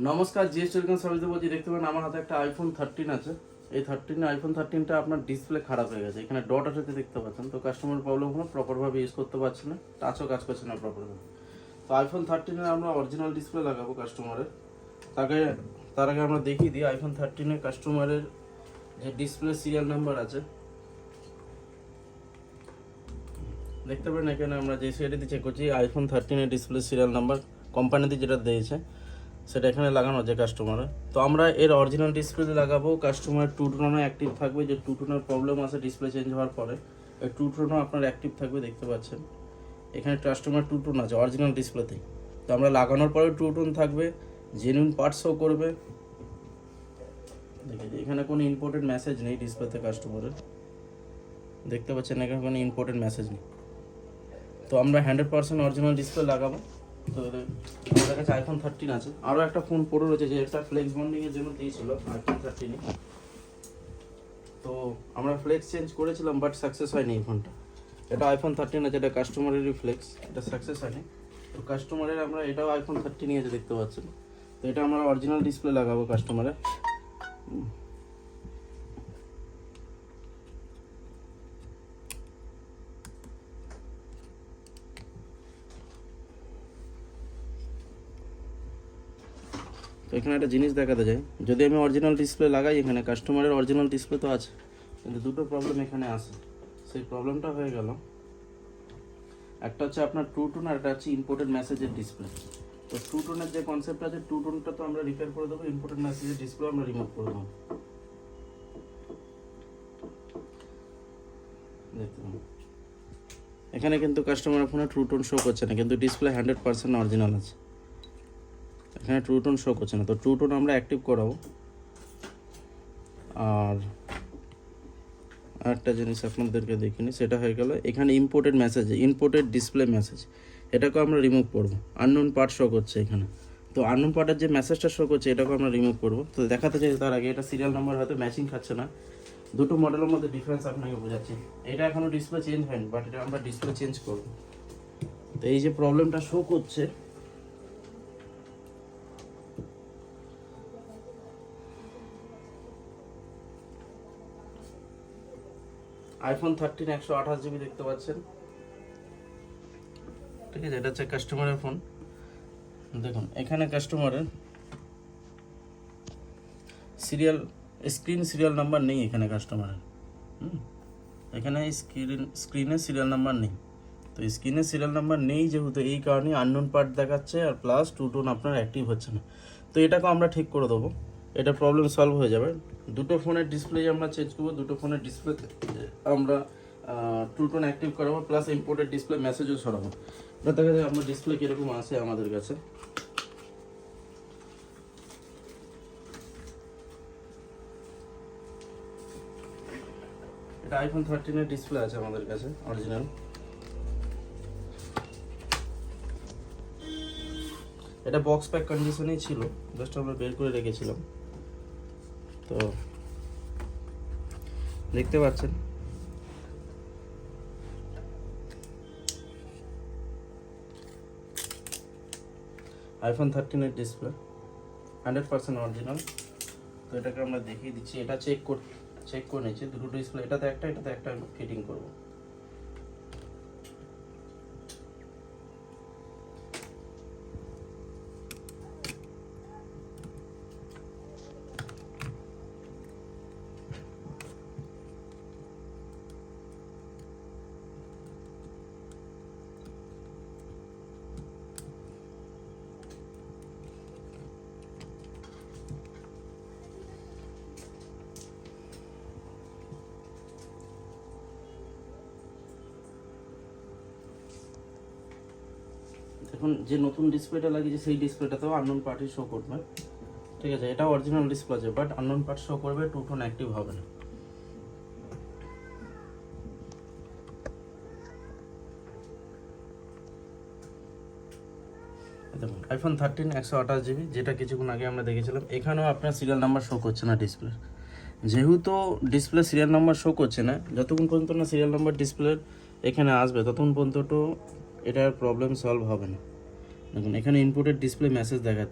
নমস্কার, GS telecom সার্ভিসে বলছি। দেখতে পারেন আমার হাতে একটা আইফোন 13 আছে। এই আইফোন 13টা আপনার ডিসপ্লে খারাপ হয়ে গেছে। এখানে ডট আছে দেখতে পাচ্ছেন। তো কাস্টমার প্রবলেম হলো, প্রপারভাবে ইউজ করতে পারছে না, টাচও কাজ করছে না প্রপারভাবে। তো আইফোন 13 আমরা অরিজিনাল ডিসপ্লে লাগাবো কাস্টমারের। তার আগে আমরা দেখিয়ে দিই আইফোন 13 কাস্টমারের যে ডিসপ্লে সিরিয়াল নাম্বার আছে। দেখতে পারেন এখানে আমরা যে সিরিয়ালটি চেক করছি আইফোন 13 ডিসপ্লে সিরিয়াল নাম্বার কোম্পানিতে যেটা দিয়েছে সেটা এখানে লাগানো আছে কাস্টমারের। তো আমরা এর অরিজিনাল ডিসপ্লে লাগাবো। কাস্টমার টু টোনও অ্যাক্টিভ থাকবে, যে টু টোনের প্রবলেম আছে ডিসপ্লে চেঞ্জ হওয়ার পরে এই টু টোনও আপনার অ্যাক্টিভ থাকবে। দেখতে পাচ্ছেন এখানে কাস্টমার টু টোন আছে অরিজিনাল ডিসপ্লেতেই। তো আমরা লাগানোর পরে টু টোন থাকবে, জেনুইন পার্টস শো করবে। দেখে এখানে কোনো ইম্পর্টেন্ট মেসেজ নেই ডিসপ্লেতে কাস্টমারের। দেখতে পাচ্ছেন এখানে কোনো ইম্পর্টেন্ট মেসেজ নেই। তো আমরা 100% অরিজিনাল ডিসপ্লে লাগাবো। তো আমাদের কাছে আইফোন 13 আছে, আরও একটা ফোন পড়ে রয়েছে যেটা ফ্লেক্স বন্ডিংয়ের জন্য দিয়েছিল আইফোন 13। তো আমরা ফ্লেক্স চেঞ্জ করেছিলাম বাট সাকসেস হয়নি এই ফোনটা। এটা আইফোন 13 আছে, এটা কাস্টমারেরই ফ্লেক্স, এটা সাকসেস হয়নি। তো কাস্টমারের আমরা এটাও আইফোন 13 আছে দেখতে পাচ্ছেন। তো এটা আমরা অরিজিনাল ডিসপ্লে লাগাবো কাস্টমারের। তো এখানে একটা জিনিস দেখাতে যায়, যদি আমি অরিজিনাল ডিসপ্লে লাগাই এখানে কাস্টমারের অরিজিনাল ডিসপ্লে তো আছে, কিন্তু দুটো প্রবলেম এখানে আসে। সেই প্রবলেমটা হয়ে গেল, একটা হচ্ছে আপনার টু টোন আর একটা হচ্ছে ইম্পোর্টেড মেসেজের ডিসপ্লে। তো টু টোনের যে কনসেপ্ট আছে টু টোনটা তো আমরা রিপেয়ার করে দেবো, ইম্পোর্টেড মেসেজের ডিসপ্লে আমরা রিমুভ করে দেবো। দেখতে পাবেন এখানে কিন্তু কাস্টমারের ফোনে ট্রু টোন শো করছে না, কিন্তু ডিসপ্লে 100% অরিজিনাল আছে। এখানে ট্রু টোন শো করছে না, তো ট্রু টোন আমরা অ্যাক্টিভ করাবো। আর একটা জিনিস আপনাদেরকে দেখিনি, সেটা হয়ে গেল এখানে imported message, imported display message, এটাকেও আমরা রিমুভ করবো। আননোন পার্ট শো করছে এখানে, তো আননোন পার্টের যে মেসেজটা শো করছে এটাকেও আমরা রিমুভ করবো। তো দেখাতে চাই তার আগে এটা সিরিয়াল নাম্বার হয়তো ম্যাচিং খাচ্ছে না, দুটো মডেলের মধ্যে ডিফারেন্স আপনাকে বোঝাচ্ছি। এটা এখনও ডিসপ্লে চেঞ্জ হয়নি, বাট এটা আমরা ডিসপ্লে চেঞ্জ করবো। তো এই যে প্রবলেমটা শো করছে, আইফোন 13 128 GB দেখতে পাচ্ছেন, ঠিক আছে। এটা হচ্ছে কাস্টমারের ফোন। দেখুন এখানে কাস্টমারের স্ক্রিন সিরিয়াল নাম্বার নেই এখানে কাস্টমারের। এখানে স্ক্রিনে সিরিয়াল নাম্বার নেই। তো স্ক্রিনে সিরিয়াল নাম্বার নেই যেহেতু, এই কারণে আননোন পার্ট দেখাচ্ছে, আর প্লাস টু টোন আপনার অ্যাক্টিভ হচ্ছে না। তো এটাকে আমরা ঠিক করে দেবো, এটা প্রবলেম সলভ হয়ে যাবে। দুটো ফোনের ডিসপ্লে আমরা চেঞ্জ করবো, দুটো ফোনের ডিসপ্লেতে আমরা টু টোন অ্যাক্টিভ করাবো, প্লাস ইম্পোর্টেড ডিসপ্লে মেসেজও সরাবো। এটা দেখা যায় আমরা ডিসপ্লে কীরকম আসে আমাদের কাছে। এটা আইফোন 13 ডিসপ্লে আছে আমাদের কাছে অরিজিনাল। এটা বক্স প্যাক কন্ডিশনেই ছিল, জাস্ট আমরা বের করে রেখেছিলাম। তো দেখতে পাচ্ছেন আইফোন 13 ডিসপ্লে 100% অরিজিনাল। তো এটাকে আমরা দেখিয়ে দিচ্ছি, এটা চেক করে নিচ্ছি দুটো ডিসপ্লে, এটাতে একটা ফিটিং করবো। এখন যে নতুন ডিসপ্লেটা লাগিয়েছে সেই ডিসপ্লেটাতেও আননোন পার্টি শো করবে, ঠিক আছে। এটা অরিজিনাল ডিসপ্লে আছে, বাট আননোন পার্ট শো করবে, টু টোন অ্যাক্টিভ হবে না। দেখুন আইফোন 13 128 GB, যেটা কিছুক্ষণ আগে আমরা দেখেছিলাম, এখানেও আপনার সিরিয়াল নাম্বার শো করছে না ডিসপ্লে। যেহেতু ডিসপ্লে সিরিয়াল নাম্বার শো করছে না, যতক্ষণ পর্যন্ত না সিরিয়াল নাম্বার ডিসপ্লের এখানে আসবে ততক্ষণ পর্যন্ত এটার প্রবলেম সলভ হবে না। দেখুন এখানে ইনপুটের ডিসপ্লে মেসেজ দেখাচ্ছে।